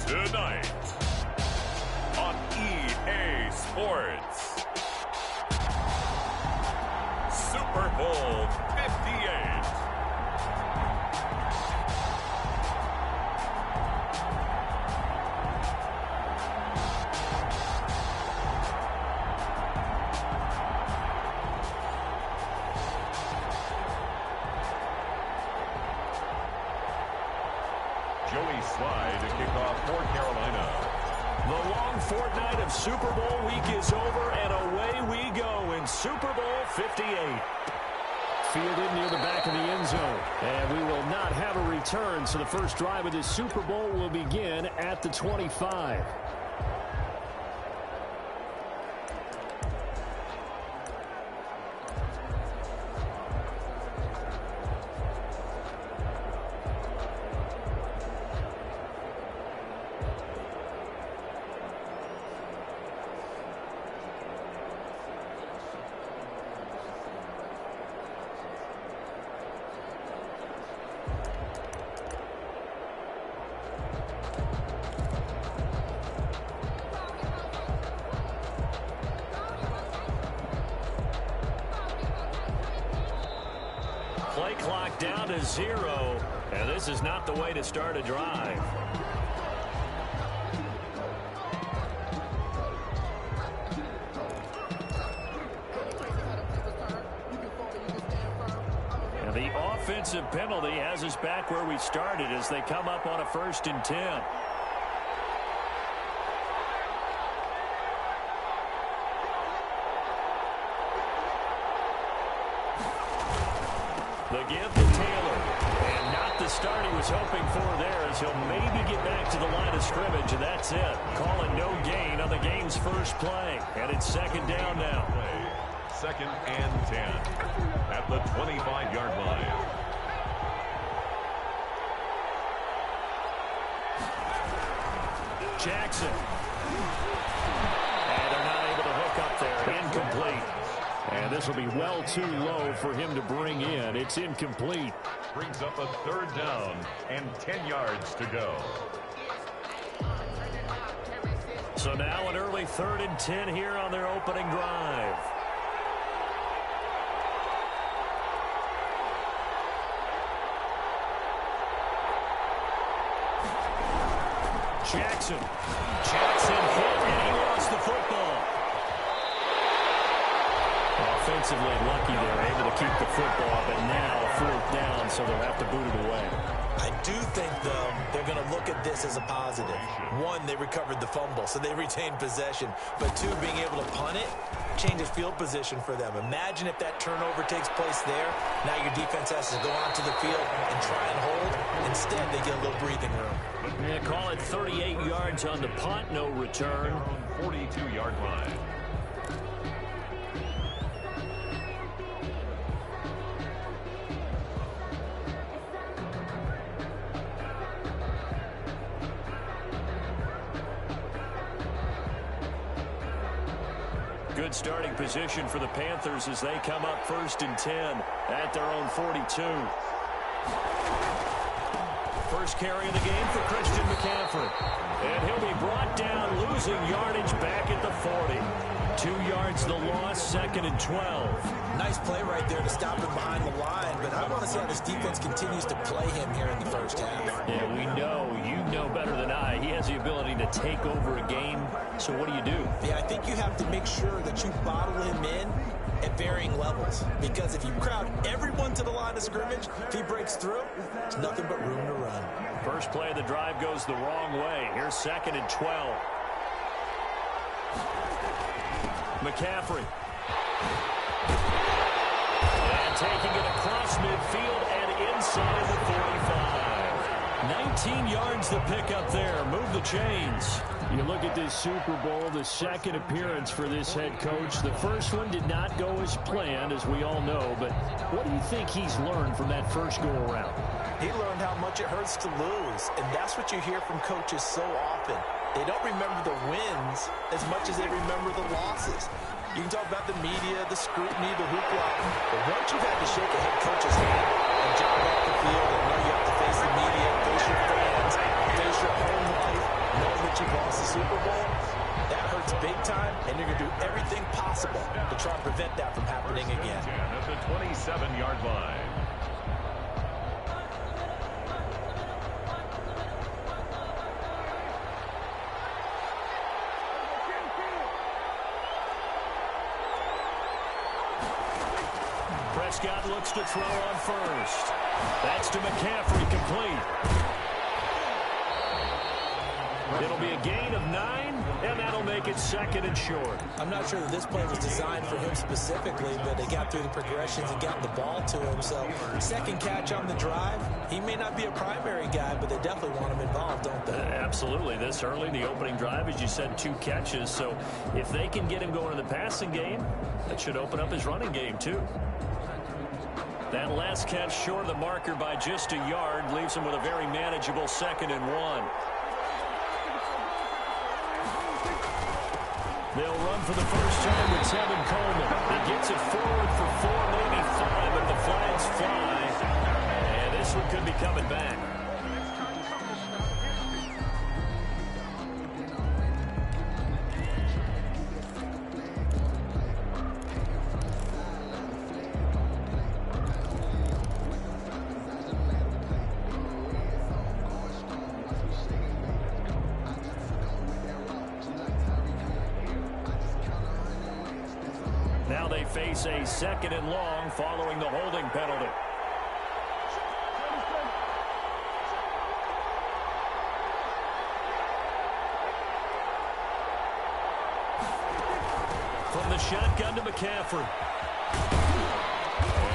Tonight on EA Sports, Super Bowl 58. Joey Slye to kick off for Carolina. The long fortnight of Super Bowl week is over, and away we go in Super Bowl 58. Fielded near the back of the end zone. And we will not have a return, so the first drive of this Super Bowl will begin at the 25. Play clock down to 0, and this is not the way to start a drive. And the offensive penalty has us back where we started as they come up on a 1st and 10. The give to Taylor, and not the start he was hoping for there as he'll maybe get back to the line of scrimmage, and that's it. Calling no gain on the game's first play, and it's 2nd down now. 2nd and 10 at the 25-yard line. Jackson. And they're not able to hook up there. Incomplete. And this will be well too low for him to bring in. It's incomplete. Brings up a 3rd down and 10 yards to go. So now an early 3rd and 10 here on their opening drive. Jackson. And he lost the football. Offensively lucky they're able to keep the football, but now 4th down, so they'll have to boot it away. I do think, though, they're going to look at this as a positive. 1, they recovered the fumble, so they retained possession. But 2, being able to punt it changes field position for them. Imagine if that turnover takes place there. Now your defense has to go onto the field and try and hold. Instead, they get a little breathing room. Yeah, call it 38 yards on the punt, no return. 42-yard line. Good starting position for the Panthers as they come up 1st and 10 at their own 42. First carry of the game for Christian McCaffrey. And he'll be brought down, losing yardage back at the 40. 2 yards the loss, 2nd and 12. Nice play right there to stop him behind the line, but I want to see how this defense continues to play him here in the first half. Yeah, we know, you know better than I, he has the ability to take over a game, so what do you do? Yeah, I think you have to make sure that you bottle him in at varying levels, because if you crowd everyone to the line of scrimmage, if he breaks through, there's nothing but room to run. First play of the drive goes the wrong way. Here's 2nd and 12. McCaffrey. And taking it across midfield and inside the 45. 19 yards the pickup there. Move the chains. You look at this Super Bowl, the 2nd appearance for this head coach. The first one did not go as planned, as we all know. But what do you think he's learned from that first go-around? He learned how much it hurts to lose, and that's what you hear from coaches so often. They don't remember the wins as much as they remember the losses. You can talk about the media, the scrutiny, the hoopla, but once you've had to shake a head coach's hand and jog off the field and know you have to face the media, face your fans, face your home life, no Super Bowl, that hurts big time, and you're going to do everything possible to try and prevent that from happening again. At the 27-yard line. Prescott looks to throw on first. That's to McCaffrey, complete. It'll be a gain of 9, and that'll make it 2nd and short. I'm not sure that this play was designed for him specifically, but they got through the progressions and got the ball to him. So, second catch on the drive. He may not be a primary guy, but they definitely want him involved, don't they? Absolutely. This early, the opening drive, as you said, 2 catches. So, if they can get him going in the passing game, that should open up his running game, too. That last catch short of the marker by just a yard leaves him with a very manageable 2nd and 1. They'll run for the first time with Tevin Coleman. He gets it forward for 4, maybe 5, but the flags fly. And this one could be coming back. Now they face a 2nd and long following the holding penalty. From the shotgun to McCaffrey.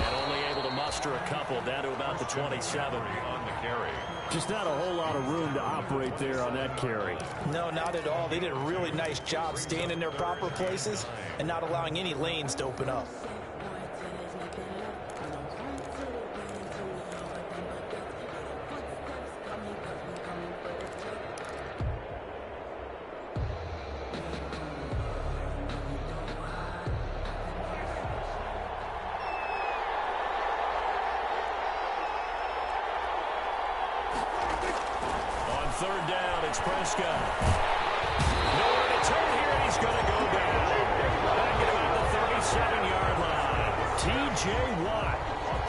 And only able to muster a couple, down to about the 27. On the carry. Just not a whole lot of room to operate there on that carry. No, not at all. They did a really nice job staying in their proper places and not allowing any lanes to open up. Third down, it's Prescott. Nowhere to turn here, and he's going to go down. Back at about the 37-yard line. T.J. Watt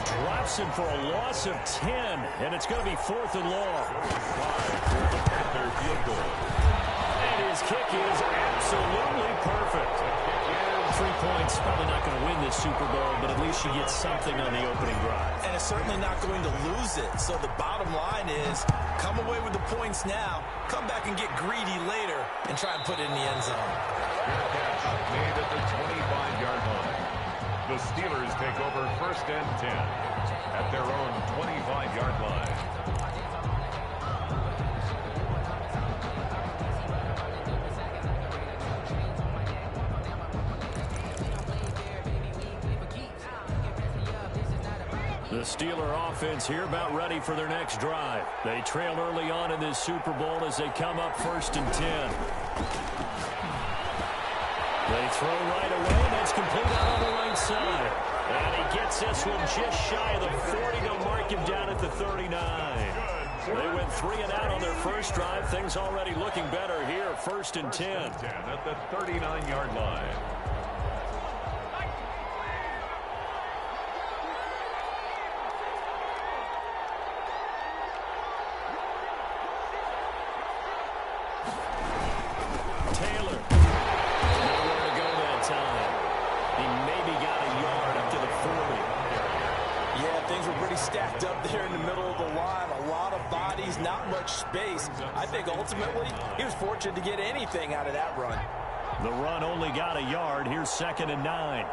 drops him for a loss of 10, and it's going to be 4th and long. And his kick is absolutely perfect. 3 points, probably not going to win this Super Bowl, but at least you get something on the opening drive. And it's certainly not going to lose it. So the bottom line is, come away with the points now, come back and get greedy later, and try and put it in the end zone. Made at the 25-yard line. The Steelers take over 1st and 10 at their own 25-yard line. The Steeler offense here about ready for their next drive. They trail early on in this Super Bowl as they come up 1st and 10. They throw right away, and that's complete out on the right side. And he gets this one just shy of the 40. They'll mark him down at the 39. They went 3 and out on their first drive. Things already looking better here. 1st and 10. At the 39-yard line. Stacked up there in the middle of the line. A lot of bodies, not much space. I think ultimately he was fortunate to get anything out of that run. The run only got a yard. Here's 2nd and 9.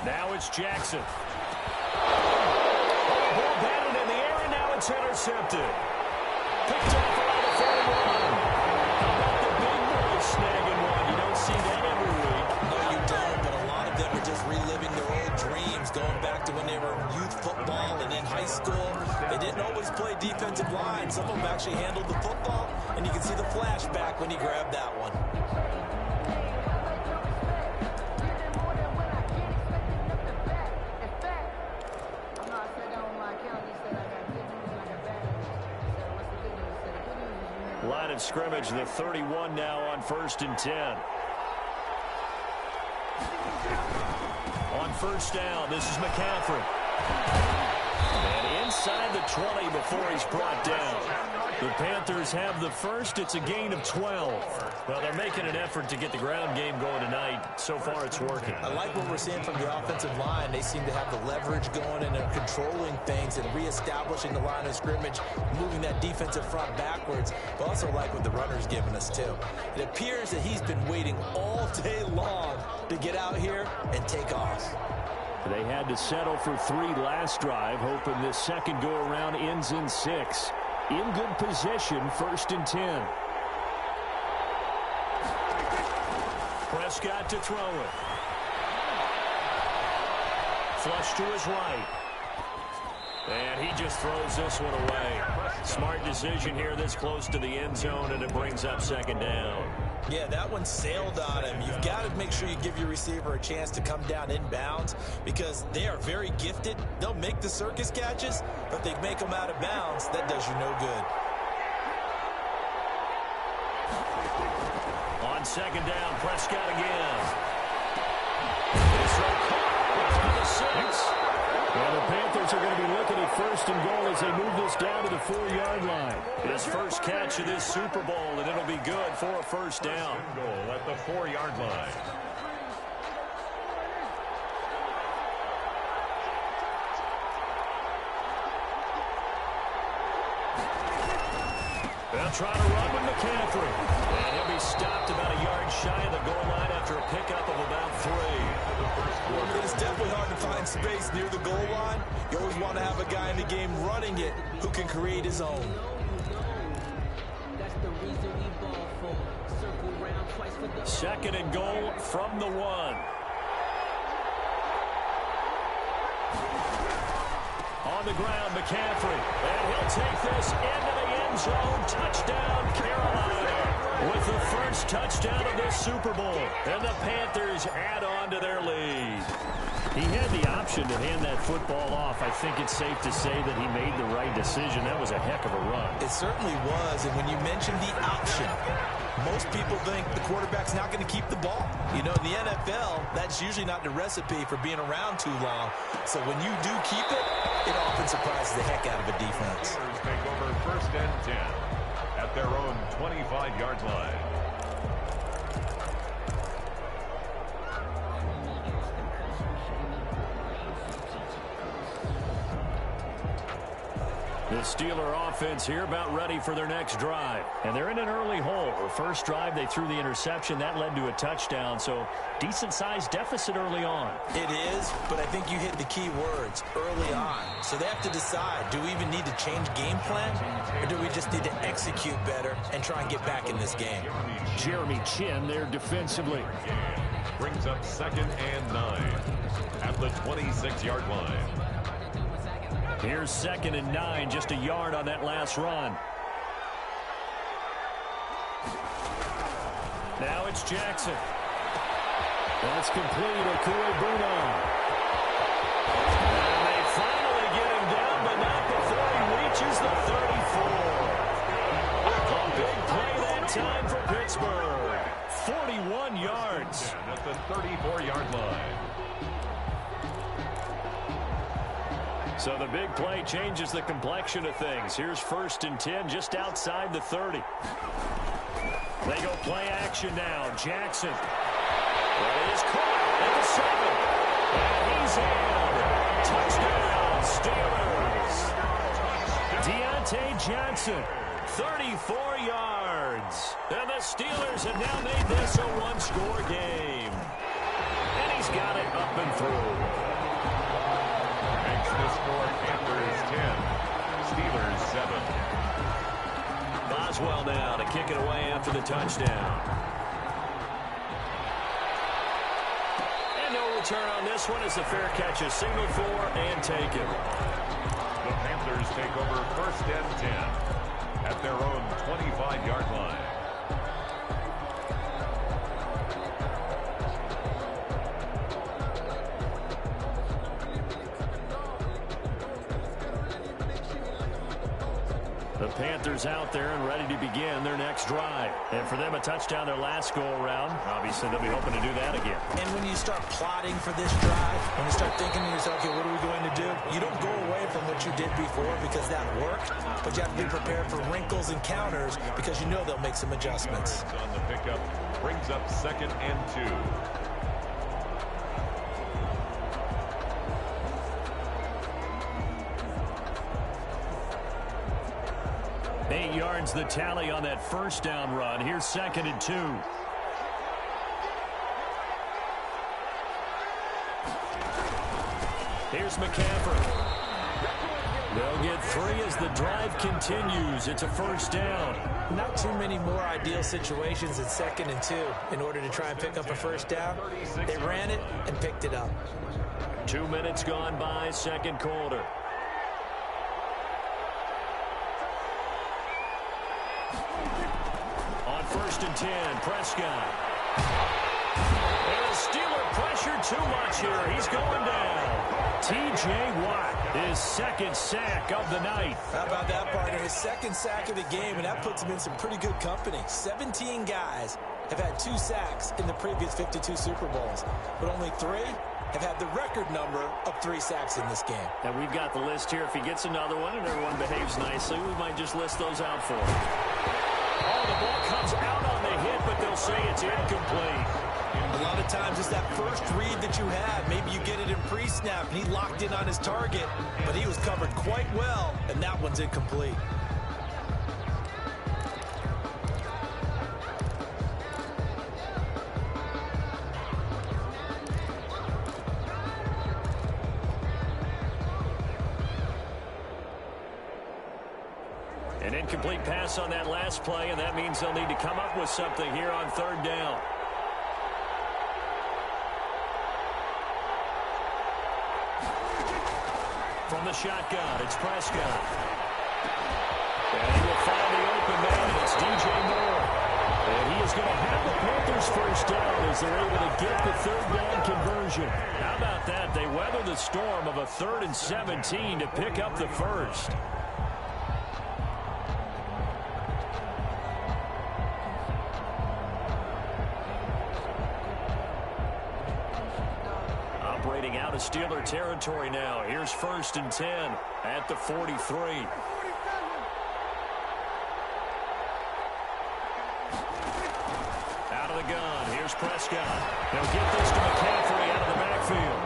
Now it's Jackson. Ball batted in the air, and now it's intercepted. Picked off around the 41. How about the big boy snagging one? You don't see that every week. No, you don't, but a lot of them are just reliving their old dreams, going back to when they were in youth football and in high school. They didn't always play defensive line. Some of them actually handled the football, and you can see the flashback when he grabbed that one. line of scrimmage, the 31 now on 1st and 10. On 1st down, this is McCaffrey. And inside the 20 before he's brought down. The Panthers have the first. It's a gain of 12. Well, they're making an effort to get the ground game going tonight. So far, it's working. I like what we're seeing from the offensive line. They seem to have the leverage going, and they're controlling things and reestablishing the line of scrimmage, moving that defensive front backwards. But also like what the runner's giving us, too. It appears that he's been waiting all day long to get out here and take off. They had to settle for 3 last drive, hoping this second go-around ends in 6. In good position, 1st and 10. Prescott to throw it. Flush to his right. And he just throws this one away. Smart decision here this close to the end zone, and it brings up 2nd down. Yeah, that one sailed on him. You've got to make sure you give your receiver a chance to come down inbounds because they are very gifted. They'll make the circus catches, but they make them out of bounds. That does you no good. On 2nd down, Prescott again. This one caught for the 6. Well, the Panthers are going to be looking at 1st and goal as they move this down to the 4-yard line. His first catch of this Super Bowl, and it'll be good for a 1st down. Goal at the 4-yard line. They'll try to run with McCaffrey. And he'll be stopped about a yard shy of the goal line after a pickup of about 3. It's definitely hard to find space near the goal line. You always want to have a guy in the game running it who can create his own. Second and goal from the 1. On the ground, McCaffrey. And he'll take this into the end zone. Touchdown, Carolina. With the first touchdown of this Super Bowl. And the Panthers add on to their lead. He had the option to hand that football off. I think it's safe to say that he made the right decision. That was a heck of a run. It certainly was. And when you mentioned the option, most people think the quarterback's not going to keep the ball. You know, in the NFL, that's usually not the recipe for being around too long. So when you do keep it, it often surprises the heck out of a defense. Take over 1st and 10 at their own 25-yard line. The Steeler offense here about ready for their next drive. And they're in an early hole. The first drive, they threw the interception. That led to a touchdown, so decent-sized deficit early on. It is, but I think you hit the key words, early on. So they have to decide, do we even need to change game plan, or do we just need to execute better and try and get back in this game? Jeremy Chin there defensively. Brings up 2nd and 9 at the 26-yard line. Here's 2nd and 9, just a yard on that last run. Now it's Jackson. That's complete. Okuegbuna. And they finally get him down, but not before he reaches the 34. A big play that time for Pittsburgh. 41 yards. At the 34-yard line. So the big play changes the complexion of things. Here's 1st and 10 just outside the 30. They go play action now. Jackson. Well, he is caught at the 7. And he's in. Touchdown, Steelers. Deontay Johnson, 34 yards. And the Steelers have now made this a one-score game. And he's got it up and through. The score, Panthers 10, Steelers 7. Boswell now to kick it away after the touchdown. And no return on this one as the fair catch is signaled for and taken. The Panthers take over 1st and 10 at their own 25-yard line. The Panthers out there and ready to begin their next drive. And for them, a touchdown their last go-around. Obviously, they'll be hoping to do that again. And when you start plotting for this drive, when you start thinking to yourself, okay, what are we going to do? You don't go away from what you did before because that worked, but you have to be prepared for wrinkles and counters because you know they'll make some adjustments. On the pickup brings up 2nd and 2. 8 yards the tally on that first down run. Here's 2nd and 2. Here's McCaffrey. They'll get 3 as the drive continues. It's a first down. Not too many more ideal situations at 2nd and 2 in order to try and pick up a first down. They ran it and picked it up. 2 minutes gone by, second quarter. On 1st and 10, Prescott. And the Steeler pressure too much here. He's going down. T.J. Watt, his 2nd sack of the night. How about that, partner? His 2nd sack of the game, and that puts him in some pretty good company. 17 guys have had 2 sacks in the previous 52 Super Bowls, but only 3 have had the record number of 3 sacks in this game. And we've got the list here. If he gets another one and everyone behaves nicely, we might just list those out for him. Oh, the ball comes out on the hit, but they'll say it's incomplete. A lot of times it's that first read that you have. Maybe you get it in pre-snap, and he locked in on his target, but he was covered quite well, and that one's incomplete. An incomplete pass on that last play, and that means they'll need to come up with something here on 3rd down. From the shotgun, it's Prescott. And he will find the open man. It's DJ Moore. And he is going to have the Panthers first down as they're able to get the 3rd down conversion. How about that? They weather the storm of a 3rd and 17 to pick up the first. Operating out of Steeler territory now. Here's 1st and 10 at the 43. Out of the gun. Here's Prescott. They'll get this to McCaffrey out of the backfield.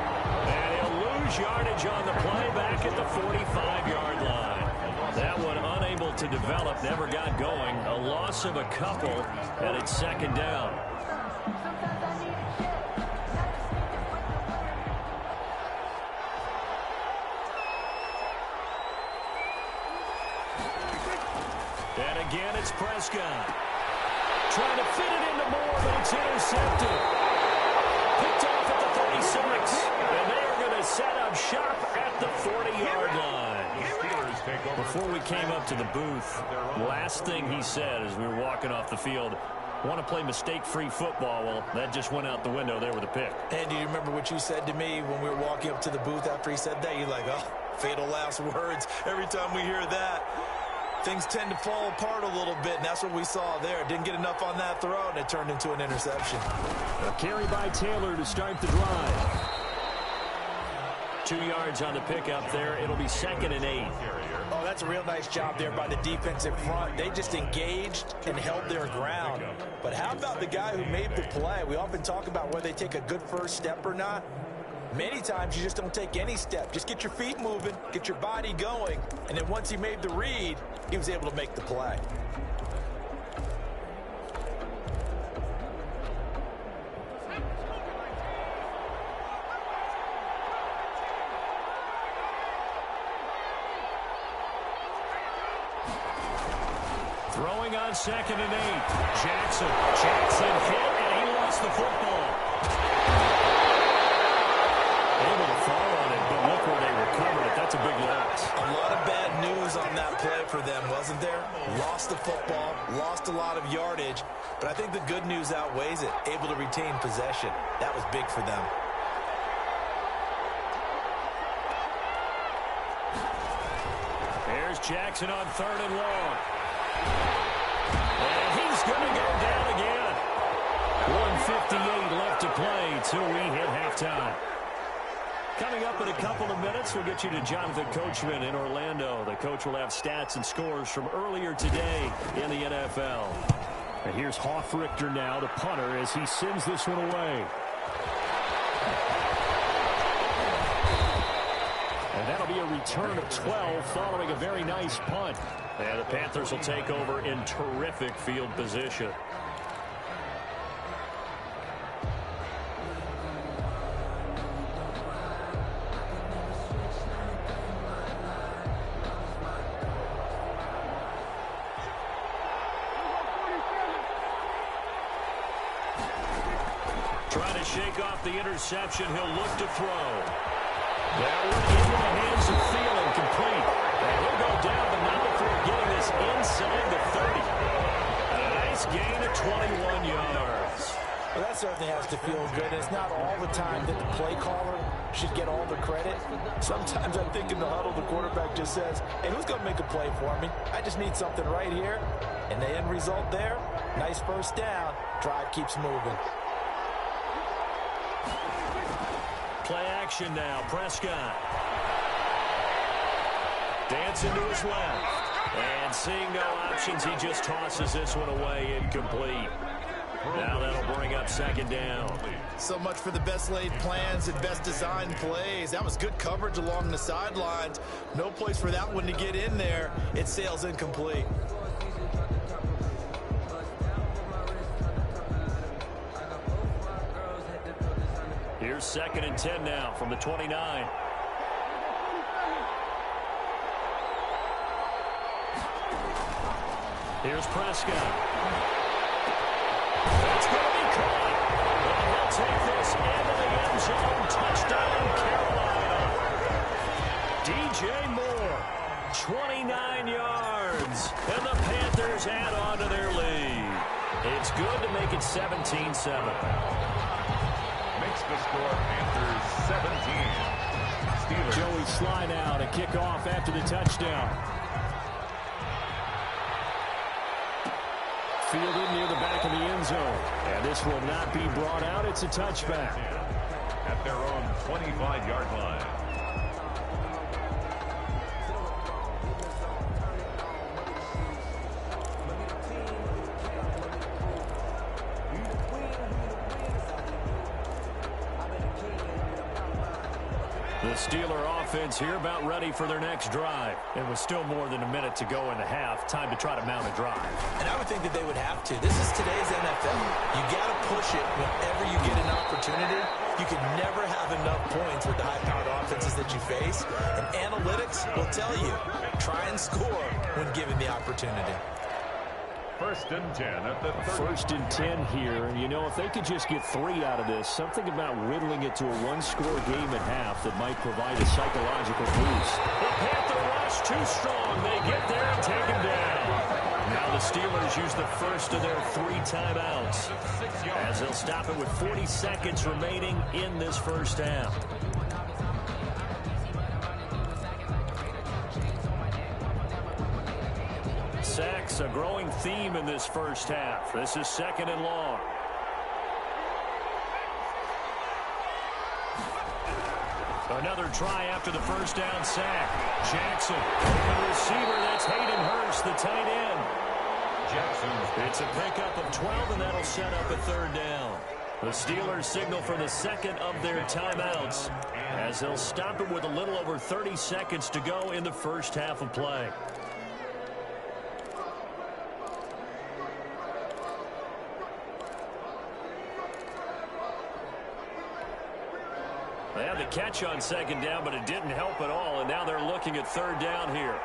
And he'll lose yardage on the play back at the 45-yard line. That one unable to develop, never got going. A loss of a couple, and it's 2nd down. And again, it's Prescott. Trying to fit it into Moore, but it's intercepted. Picked off at the 36. And they are going to set up shop at the 40-yard line. Before we came up to the booth, last thing he said as we were walking off the field, want to play mistake-free football. Well, that just went out the window there with a pick. And do you remember what you said to me when we were walking up to the booth after he said that? You're like, oh, fatal last words. Every time we hear that, things tend to fall apart a little bit, and that's what we saw there. Didn't get enough on that throw, and it turned into an interception. A carry by Taylor to start the drive. 2 yards on the pickup there. It'll be 2nd and 8. Oh, that's a real nice job there by the defensive front. They just engaged and held their ground. But how about the guy who made the play? We often talk about whether they take a good first step or not. Many times you just don't take any step. Just get your feet moving, get your body going, and then once he made the read, he was able to make the play. Throwing on 2nd and 8. Jackson hit, and he lost the football. Able to fall on it, but look where they recovered it. That's a big loss. A lot of bad news on that play for them, wasn't there? Lost the football, lost a lot of yardage, but I think the good news outweighs it. Able to retain possession. That was big for them. There's Jackson on 3rd and long. And he's going to go down again. 1:58 left to play till we hit halftime. Coming up in a couple of minutes, we'll get you to Jonathan Coachman in Orlando. The coach will have stats and scores from earlier today in the NFL. And here's Hoff-Richter now, the punter, as he sends this one away. And that'll be a return of 12 following a very nice punt. And the Panthers will take over in terrific field position. Trying to shake off the interception. He'll look to throw. That one into the hands of Thielen, complete. And he'll go down the now before getting this inside the 30. And a nice gain of 21 yards. Well, that certainly has to feel good. It's not all the time that the play caller should get all the credit. Sometimes I think in the huddle, the quarterback just says, hey, who's going to make a play for me? I just need something right here. And the end result there, nice first down. Drive keeps moving. Play action now. Prescott. Dancing to his left. And seeing no options, he just tosses this one away, incomplete. Now that'll bring up 2nd down. So much for the best laid plans and best designed plays. That was good coverage along the sidelines. No place for that one to get in there. It sails incomplete. Here's 2nd and 10 now from the 29. Here's Prescott. That's going to be caught. And he'll take this into the end zone. Touchdown, Carolina. DJ Moore, 29 yards. And the Panthers add on to their lead. It's good to make it 17-7. The score, Panthers 17. Steelers. Joey Slye now to kick off after the touchdown. Fielded near the back of the end zone. And this will not be brought out. It's a touchback. At their own 25-yard line. The Steeler offense here about ready for their next drive. And with still more than a minute to go in the half, time to try to mount a drive. And I would think that they would have to. This is today's NFL. You got to push it whenever you get an opportunity. You can never have enough points with the high-powered offenses that you face. And analytics will tell you, try and score when given the opportunity. 1st and 10 at the 30. 1st and 10 here. You know, if they could just get 3 out of this, something about whittling it to a 1-score game at half that might provide a psychological boost. The Panther rush too strong. They get there and take him down. Now the Steelers use the first of their 3 timeouts, as they'll stop it with 40 seconds remaining in this first half. Sacks, a growing theme in this first half. This is 2nd and long. Another try after the first down sack. Jackson, the receiver, that's Hayden Hurst, the tight end. Jackson. It's a pickup of 12, and that'll set up a 3rd down. The Steelers signal for the 2nd of their timeouts, as they'll stop it with a little over 30 seconds to go in the first half of play. They had the catch on 2nd down, but it didn't help at all, and now they're looking at 3rd down here.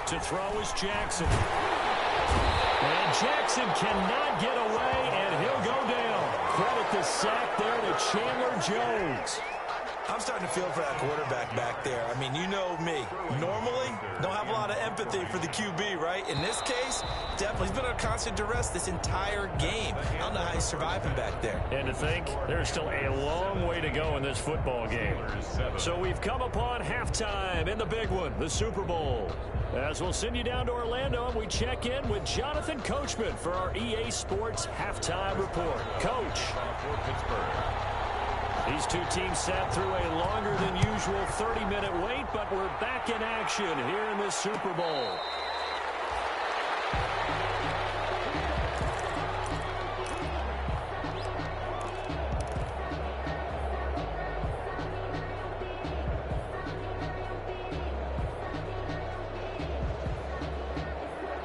To throw is Jackson. And Jackson cannot get away, and he'll go down. Credit the sack there to Chandler Jones. I'm starting to feel for that quarterback back there. I mean, you know me. Normally, don't have a lot of empathy for the QB, right? In this case, definitely He's been under constant duress this entire game. I don't know how he's surviving back there. And to think, there's still a long way to go in this football game. So we've come upon halftime in the big one, the Super Bowl. As we'll send you down to Orlando, and we check in with Jonathan Coachman for our EA Sports Halftime Report. Coach. These two teams sat through a longer than usual 30-minute wait, but we're back in action here in the Super Bowl.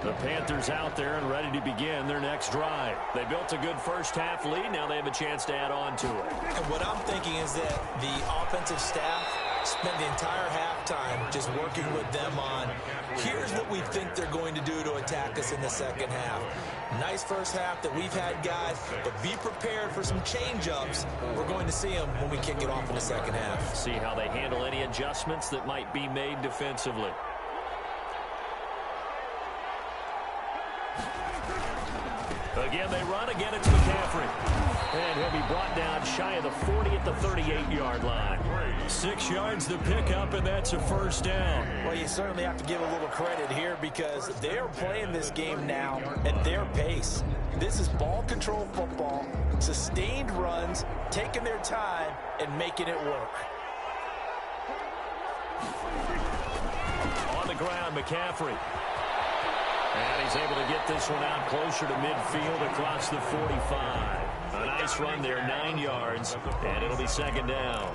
The Panthers out there and ready to begin their next drive. They built a good first-half lead. Now they have a chance to add on to it. And what I'm thinking is that the offensive staff spent the entire halftime just working with them on, here's what we think they're going to do to attack us in the second half. Nice first half that we've had, guys, but be prepared for some change-ups. We're going to see them when we kick it off in the second half. See how they handle any adjustments that might be made defensively. Again, they run. Again, it's McCaffrey. And he'll be brought down shy of the 40 at the 38-yard line. 6 yards to pick up, and that's a first down. Well, you certainly have to give a little credit here because they're playing this game now at their pace. This is ball control football, sustained runs, taking their time, and making it work. On the ground, McCaffrey. And he's able to get this one out closer to midfield across the 45. A nice run there, 9 yards, and it'll be second down.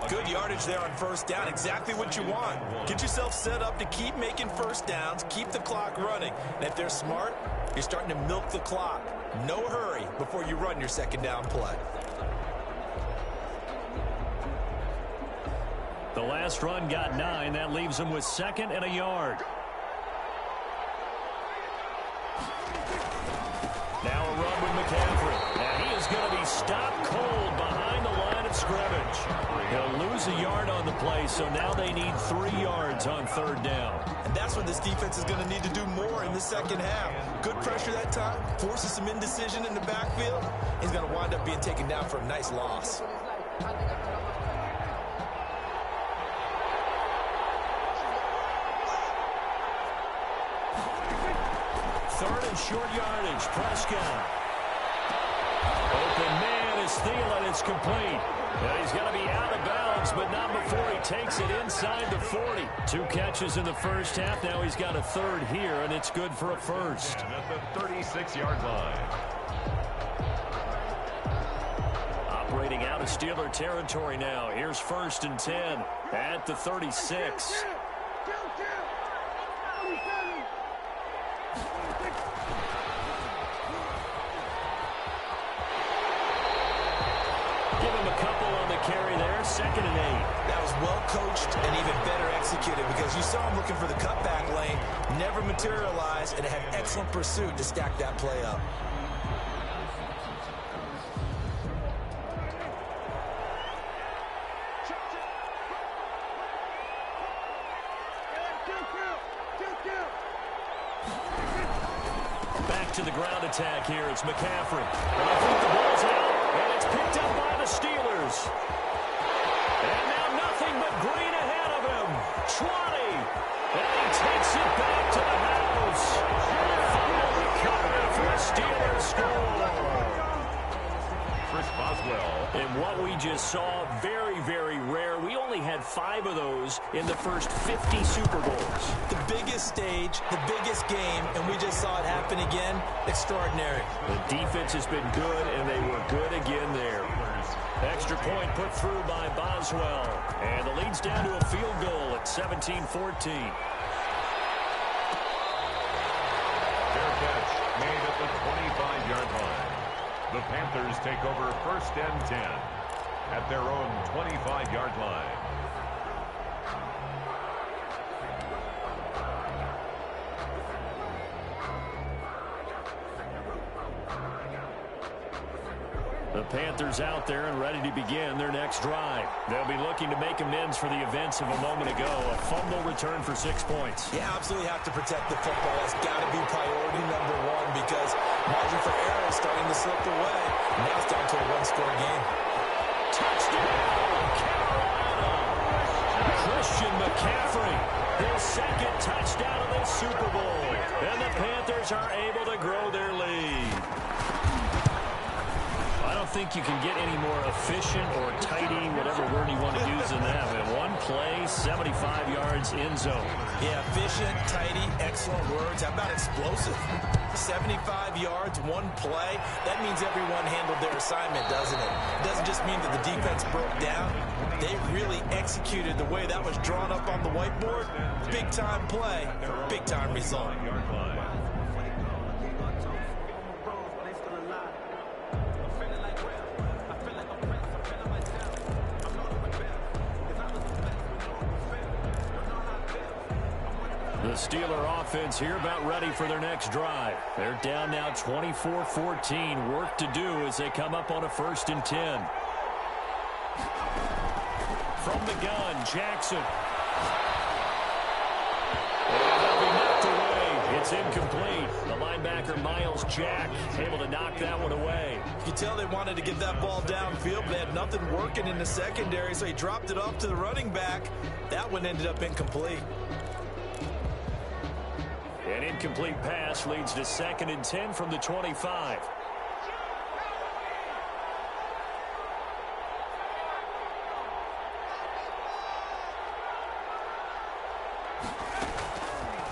Good yardage there on first down, exactly what you want. Get yourself set up to keep making first downs, keep the clock running. And if they're smart, you're starting to milk the clock. No hurry before you run your second down play. The last run got 9. That leaves him with second and a yard. Now a run with McCaffrey. And he is going to be stopped cold behind the line of scrimmage. He'll lose a yard on the play, so now they need 3 yards on third down. And that's what this defense is going to need to do more in the second half. Good pressure that time, forces some indecision in the backfield. He's going to wind up being taken down for a nice loss. Third and short yardage. Prescott. Open man is Thielen. It's complete. And he's going to be out of bounds, but not before he takes it inside the 40. 2 catches in the first half. Now he's got a third here, and it's good for a first. And at the 36-yard line. Operating out of Steeler territory now. Here's 1st and 10 at the 36. Give him a couple on the carry there. 2nd and 8. That was well coached and even better executed because you saw him looking for the cutback lane, never materialized, and had excellent pursuit to stack that play up. Back to the ground attack here. It's McCaffrey. And I think the ball's out, and it's picked up by the Steelers. And now nothing but green ahead of him. 20. And he takes it back to the house. Final recovery for a Steelers score. Chris Boswell. And what we just saw, very, very rare. We only had 5 of those in the first 50 Super Bowls. The biggest stage, the biggest game, and we just saw it happen again. Extraordinary. The defense has been good, and they were good again there. Extra point put through by Boswell. And the lead's down to a field goal at 17-14. Fair catch made at the 25-yard line. The Panthers take over 1st and 10 at their own 25-yard line. The Panthers out there and ready to begin their next drive. They'll be looking to make amends for the events of a moment ago. A fumble return for 6 points. You absolutely have to protect the football. It's got to be priority number 1. slipped away. Now it's down to a one-score game. Touchdown, Carolina! Christian McCaffrey, his second touchdown of the Super Bowl. And the Panthers are able to grow their lead. I don't think you can get any more efficient or tidy, whatever word you want to use in that. One play, 75 yards in zone. Yeah, efficient, tidy, excellent words. How about explosive? 75 yards, one play. That means everyone handled their assignment, doesn't it? It doesn't just mean that the defense broke down. They really executed the way that was drawn up on the whiteboard. Big-time play, big-time result. The Steeler offense here about ready for their next drive. They're down now 24-14. Work to do as they come up on a 1st and 10. From the gun, Jackson. And they'll be knocked away. It's incomplete. The linebacker, Miles Jack, able to knock that one away. You can tell they wanted to get that ball downfield, but they had nothing working in the secondary, so he dropped it off to the running back. That one ended up incomplete. An incomplete pass leads to 2nd and 10 from the 25.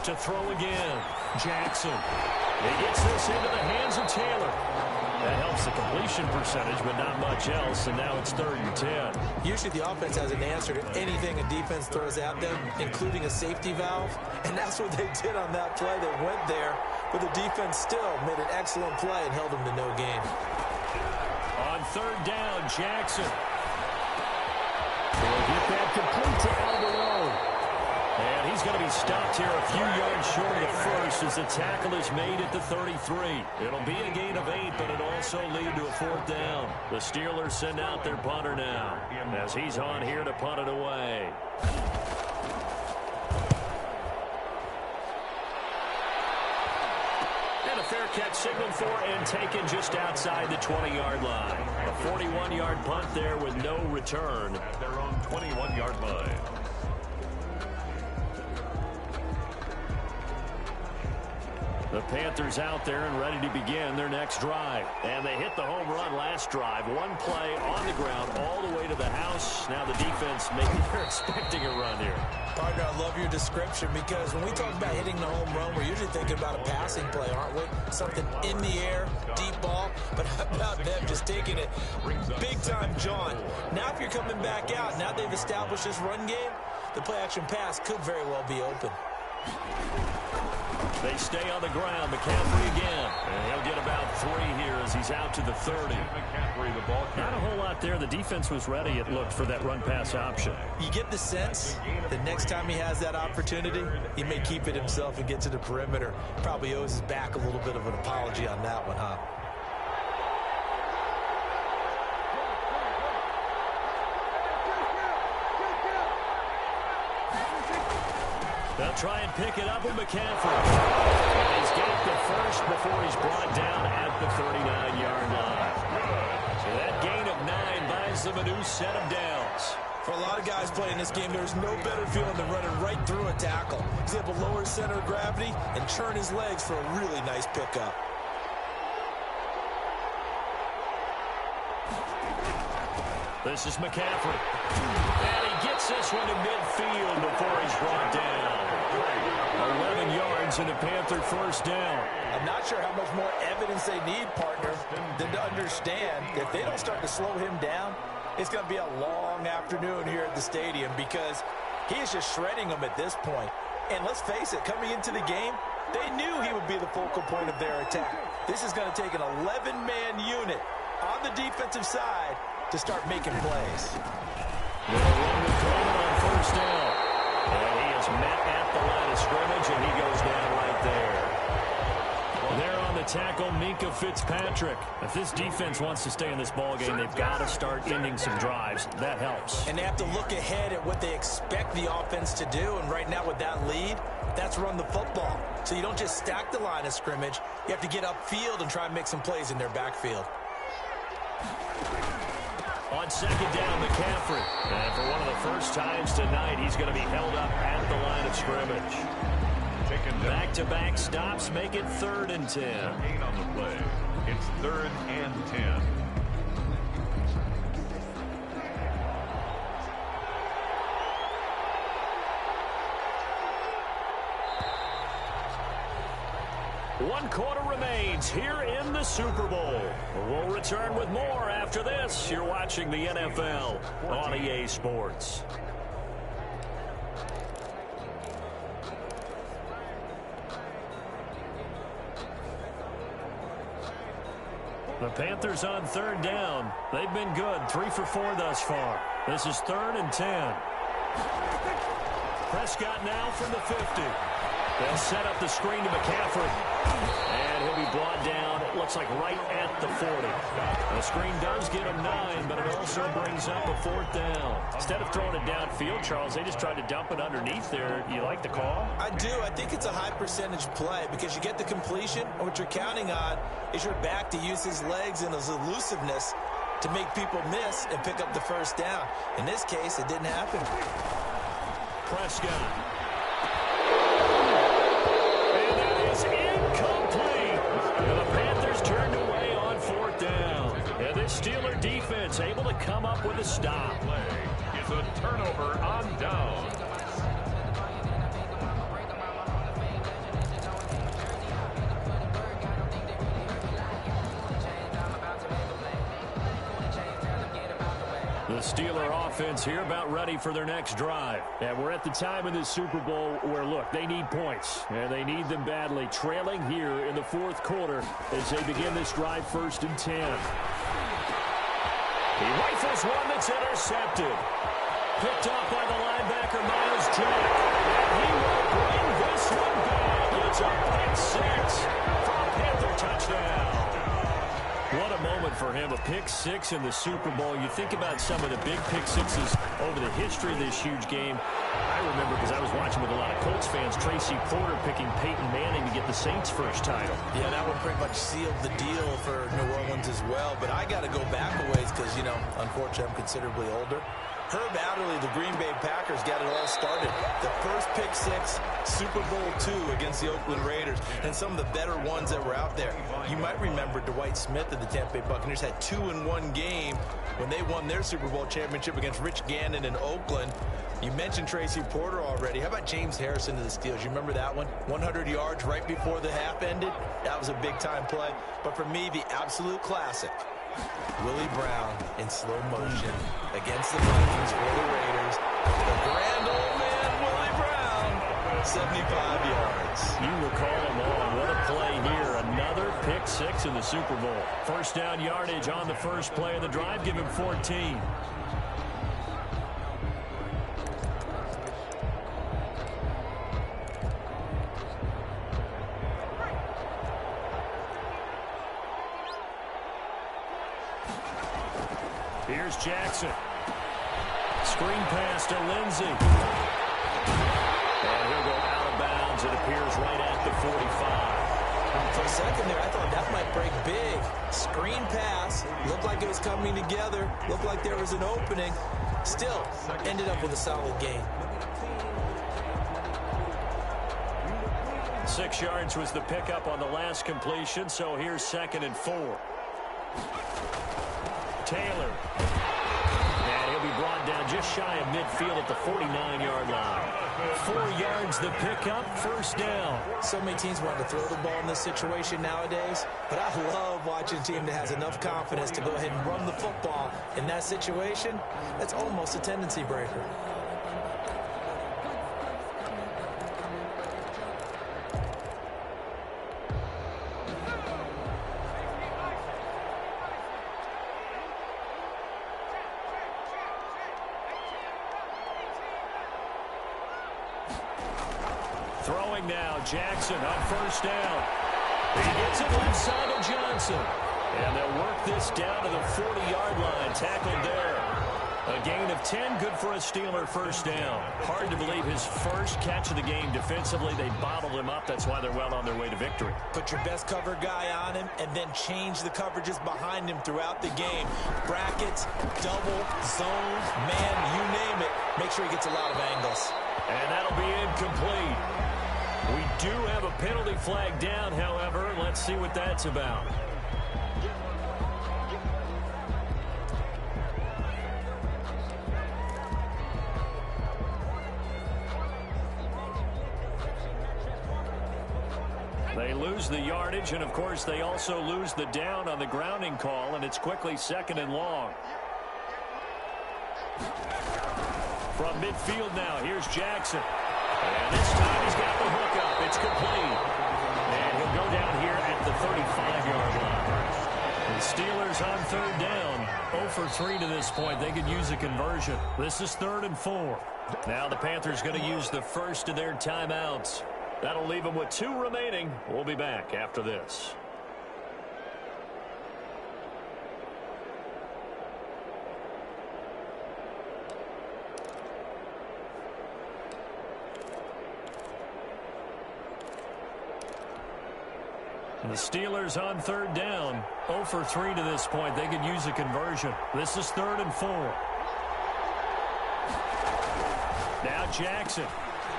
To throw again, Jackson. He gets this into the hands of Taylor. That helps the completion percentage, but not much else, and now it's 3rd and 10. Usually the offense has an answer to anything a defense throws at them, including a safety valve, and that's what they did on that play. They went there, but the defense still made an excellent play and held them to no gain. On 3rd down, Jackson. He'll get that complete to Alvarado. And he's going to be stopped here a few yards short of the first as the tackle is made at the 33. It'll be a gain of 8, but it'll also lead to a 4th down. The Steelers send out their punter now as he's on here to punt it away. And a fair catch signaled for and taken just outside the 20-yard line. A 41-yard punt there with no return. At their own 21-yard line. The Panthers out there and ready to begin their next drive. And they hit the home run last drive. One play on the ground all the way to the house. Now the defense, maybe they're expecting a run here. Partner, I love your description because when we talk about hitting the home run, we're usually thinking about a passing play, aren't we? Something in the air, deep ball. But how about them just taking it big-time jaunt? Now if you're coming back out, now they've established this run game, the play-action pass could very well be open. They stay on the ground. McCaffrey again. And he'll get about 3 here as he's out to the 30. McCaffrey, the ball Not a whole lot there. The defense was ready, it looked, for that run-pass option. You get the sense that next time he has that opportunity, he may keep it himself and get to the perimeter. Probably owes his back a little bit of an apology on that one, huh? They'll try and pick it up with McCaffrey. And he's got the first before he's brought down at the 39-yard line. So that gain of 9 buys them a new set of downs. For a lot of guys playing this game, there's no better feeling than running right through a tackle. He's able to lower his center of gravity and churn his legs for a really nice pickup. This is McCaffrey. And he gets this one to midfield before he's brought down. 11 yards and a Panther 1st down. I'm not sure how much more evidence they need, partner, than to understand that if they don't start to slow him down, it's going to be a long afternoon here at the stadium because he is just shredding them at this point. And let's face it, coming into the game, they knew he would be the focal point of their attack. This is going to take an 11-man unit on the defensive side to start making plays. They'll run with Coleman on 1st down. And he is met at the line of scrimmage, and he goes down right there. They're on the tackle, Minkah Fitzpatrick. If this defense wants to stay in this ballgame, they've got to start ending some drives. That helps. And they have to look ahead at what they expect the offense to do. And right now with that lead, that's run the football. So you don't just stack the line of scrimmage. You have to get upfield and try and make some plays in their backfield. On second down, McCaffrey. And for one of the first times tonight, he's going to be held up at the line of scrimmage. Back-to-back stops make it 3rd and 10. 8 on the play. It's 3rd and 10. One quarter remains here in the Super Bowl. We'll return with more after this. You're watching the NFL on EA Sports. The Panthers on 3rd down. They've been good. 3 for 4 thus far. This is 3rd and 10. Prescott now from the 50. They'll set up the screen to McCaffrey. And he'll be brought down, it looks like right at the 40. The screen does get him 9, but it also brings up a 4th down. Instead of throwing it downfield, Charles, they just tried to dump it underneath there. You like the call? I do. I think it's a high percentage play because you get the completion, and what you're counting on is your back to use his legs and his elusiveness to make people miss and pick up the 1st down. In this case, it didn't happen. Prescott. And that is incomplete. And the Panthers turned away on 4th down. And this Steeler defense able to come up with a stop. Play is a turnover on down. The Steeler offense here about ready for their next drive. And we're at the time in this Super Bowl where, look, they need points. And they need them badly. Trailing here in the 4th quarter as they begin this drive 1st and 10. He rifles one that's intercepted. Picked up by the linebacker, Miles Jack. And he will bring this one back. It's a pick 6 for a Panther touchdown. What a moment for him, a pick 6 in the Super Bowl. You think about some of the big pick 6s over the history of this huge game. I remember, because I was watching with a lot of Colts fans, Tracy Porter picking Peyton Manning to get the Saints' first title. Yeah, that one pretty much sealed the deal for New Orleans as well. But I got to go back a ways because, you know, unfortunately I'm considerably older. Herb Adderley, the Green Bay Packers, got it all started. The first pick 6, Super Bowl II against the Oakland Raiders, and some of the better ones that were out there. You might remember Dwight Smith of the Tampa Bay Buccaneers had 2 in one game when they won their Super Bowl championship against Rich Gannon in Oakland. You mentioned Tracy Porter already. How about James Harrison to the Steelers? You remember that one? 100 yards right before the half ended. That was a big-time play. But for me, the absolute classic, Willie Brown in slow motion against the Vikings for the Raiders. The grand old man, Willie Brown, 75 yards. You recall them all. What a play here. Another pick 6 in the Super Bowl. 1st down yardage on the first play of the drive. Give him 14. Here's Jackson. Screen pass to Lindsey. And he'll go out of bounds. It appears right at the 45. For a second there, I thought that might break big. Screen pass. Looked like it was coming together. Looked like there was an opening. Still, ended up with a solid gain. 6 yards was the pickup on the last completion, so here's 2nd and 4. Taylor. And he'll be brought down just shy of midfield at the 49-yard line. 4 yards the pickup, 1st down. So many teams want to throw the ball in this situation nowadays, but I love watching a team that has enough confidence to go ahead and run the football. In that situation, that's almost a tendency breaker. Throwing now, Jackson on 1st down. He gets it left side of Johnson. And they'll work this down to the 40-yard line. Tackled there. A gain of 10, good for a Steeler first down. Hard to believe his first catch of the game defensively. They bottled him up. That's why they're well on their way to victory. Put your best cover guy on him and then change the coverages behind him throughout the game. Brackets, double, zone, man, you name it. Make sure he gets a lot of angles. And that'll be incomplete. We do have a penalty flag down, however. Let's see what that's about. They lose the yardage, and of course they also lose the down on the grounding call, and it's quickly 2nd and long. From midfield now, here's Jackson. And this time he's got the hook up. It's complete. And he'll go down here at the 35-yard line. The Steelers on 3rd down. 0 for 3 to this point. They could use a conversion. This is 3rd and 4. Now the Panthers going to use the first of their timeouts. That'll leave them with 2 remaining. We'll be back after this. The Steelers on 3rd down. 0 for 3 to this point. They could use a conversion. This is 3rd and 4. Now Jackson.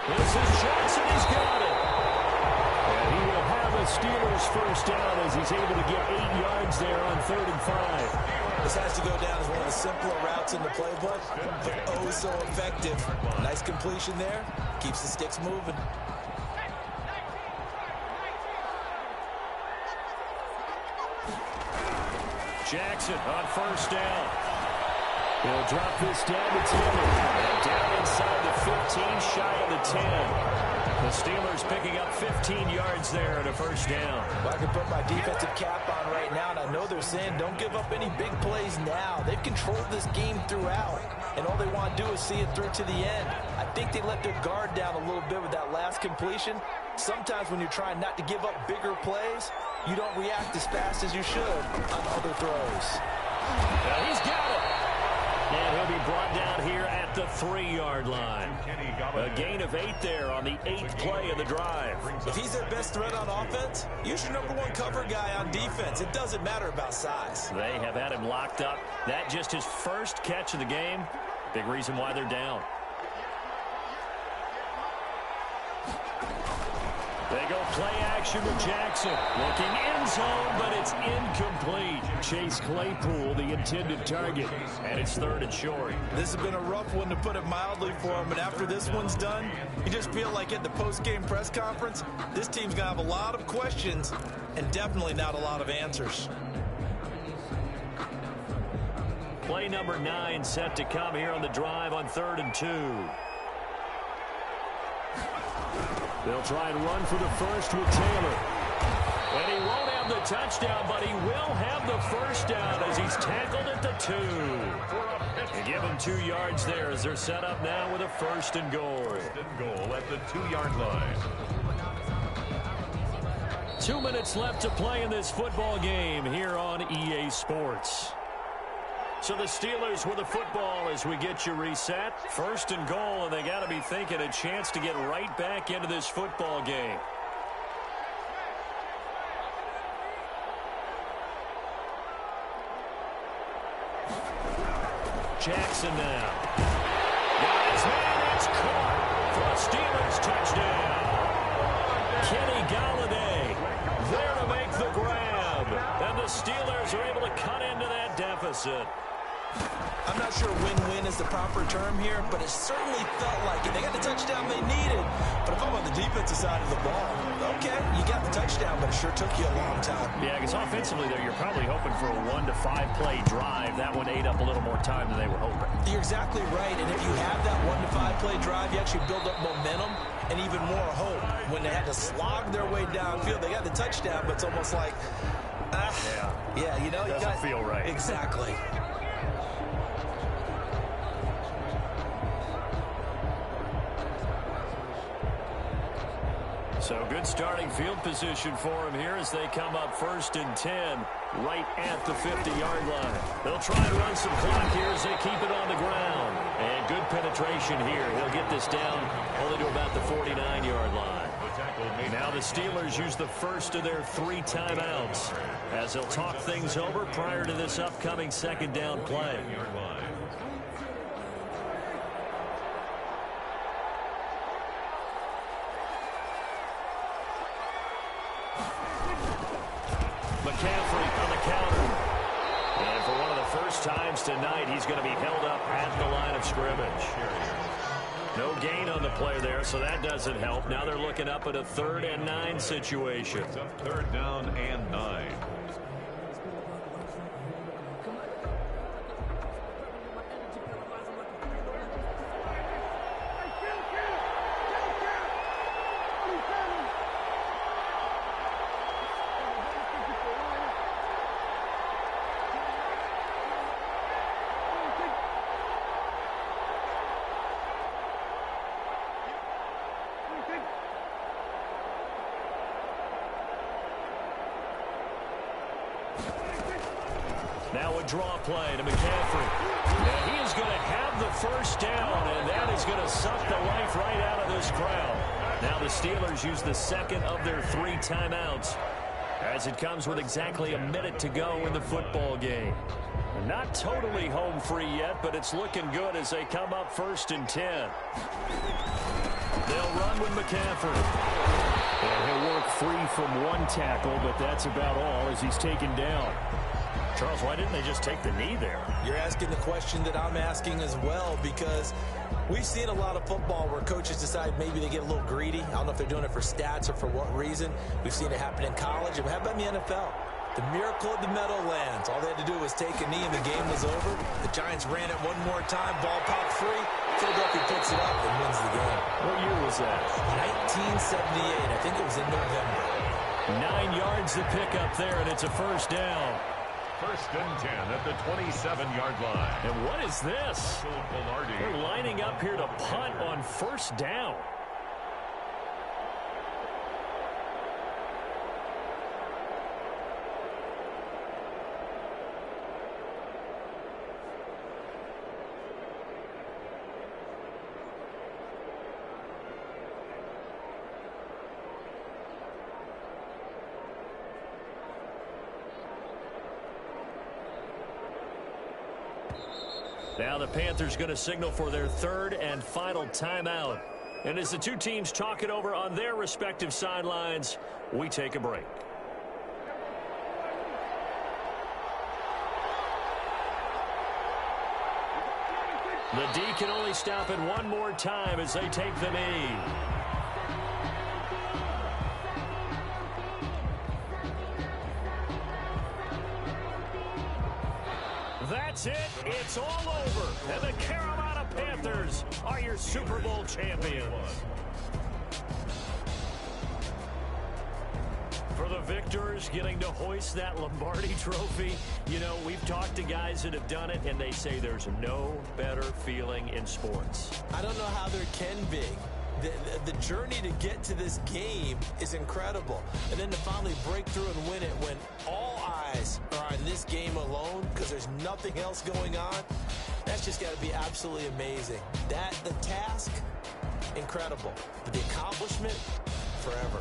This is Jackson. He's got it. And he will have a Steelers first down as he's able to get 8 yards there on 3rd and 5. This has to go down as one of the simpler routes in the playbook, but oh so effective. Nice completion there. Keeps the sticks moving. Jackson on first down. He'll drop this down to Taylor. And down inside the 15, shy of the 10. The Steelers picking up 15 yards there at a first down. Well, I can put my defensive cap on right now, and I know they're saying don't give up any big plays now. They've controlled this game throughout, and all they want to do is see it through to the end. I think they let their guard down a little bit with that last completion. Sometimes when you're trying not to give up bigger plays, you don't react as fast as you should on other throws. Now he's got it. And he'll be brought down here at the 3-yard line. A gain of 8 there on the 8th play of the drive. If he's their best threat on offense, use your #1 cover guy on defense. It doesn't matter about size. They have had him locked up. That just his first catch of the game. Big reason why they're down. They go play action with Jackson. Looking end zone, but it's incomplete. Chase Claypool, the intended target. And it's 3rd and short. This has been a rough one, to put it mildly, for him. And after this one's done, you just feel like at the post-game press conference, this team's going to have a lot of questions and definitely not a lot of answers. Play number 9 set to come here on the drive on 3rd and 2. They'll try and run for the first with Taylor. And he won't have the touchdown, but he will have the first down as he's tackled at the 2. And give him 2 yards there as they're set up now with a 1st and goal. 1st and goal at the 2-yard line. 2 minutes left to play in this football game here on EA Sports. So the Steelers with the football as we get you reset. 1st and goal, and they got to be thinking a chance to get right back into this football game. Jackson now. Got his man, it's caught for a Steelers touchdown. Kenny Galladay there to make the grab. And the Steelers are able to cut into that deficit. I'm not sure win-win is the proper term here, but it certainly felt like it. They got the touchdown they needed. But if I'm on the defensive side of the ball, okay, you got the touchdown, but it sure took you a long time. Yeah, because offensively, though, you're probably hoping for a 1 to 5 play drive. That one ate up a little more time than they were hoping. You're exactly right, and if you have that 1 to 5 play drive, you actually build up momentum and even more hope. When they had to slog their way downfield, they got the touchdown, but it's almost like, yeah, you know, doesn't feel right. Exactly. So good starting field position for him here as they come up 1st and 10 right at the 50-yard line. They'll try and run some clock here as they keep it on the ground. And good penetration here. He'll get this down only to about the 49-yard line. Now the Steelers use the first of their 3 timeouts as they'll talk things over prior to this upcoming second down play. McCaffrey on the counter. And for one of the first times tonight, he's going to be held up at the line of scrimmage. No gain on the play there, so that doesn't help. Now they're looking up at a 3rd and 9 situation. It's up 3rd down and 9. Now a draw play to McCaffrey. And he is going to have the first down, and that is going to suck the life right out of this crowd. Now the Steelers use the second of their 3 timeouts as it comes with exactly a minute to go in the football game. Not totally home free yet, but it's looking good as they come up 1st and 10. They'll run with McCaffrey. And he'll work free from 1 tackle, but that's about all as he's taken down. Charles, why didn't they just take the knee there? You're asking the question that I'm asking as well, because we've seen a lot of football where coaches decide maybe they get a little greedy. I don't know if they're doing it for stats or for what reason. We've seen it happen in college. And how about in the NFL? The miracle of the Meadowlands. All they had to do was take a knee and the game was over. The Giants ran it one more time. Ball popped free. Philadelphia picks it up and wins the game. What year was that? 1978. I think it was in November. 9 yards to pick up there, and it's a first down. 1st and 10 at the 27-yard line. And what is this? They're lining up here to punt on 1st down. Now the Panthers going to signal for their 3rd and final timeout. And as the 2 teams talk it over on their respective sidelines, we take a break. The D can only stop it one more time as they take the knee. That's it. It's all over. And the Carolina Panthers are your Super Bowl champions. For the victors getting to hoist that Lombardi trophy, you know, we've talked to guys that have done it, and they say there's no better feeling in sports. I don't know how there can be. The journey to get to this game is incredible. And then to finally break through and win it when all eyes are on this game alone because there's nothing else going on, that's just got to be absolutely amazing. The task, incredible. But the accomplishment, forever.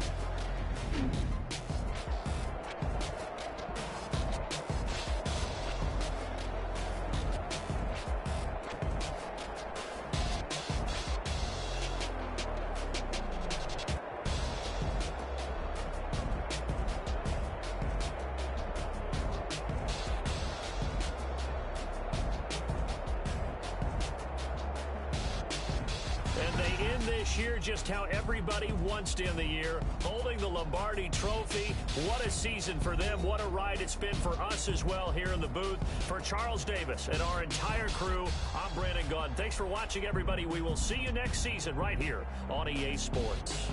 Just how everybody wants to end the year, holding the Lombardi trophy. What a season for them. What a ride it's been for us as well here in the booth. For Charles Davis and our entire crew, I'm Brandon Gaudin. Thanks for watching, everybody. We will see you next season right here on EA Sports.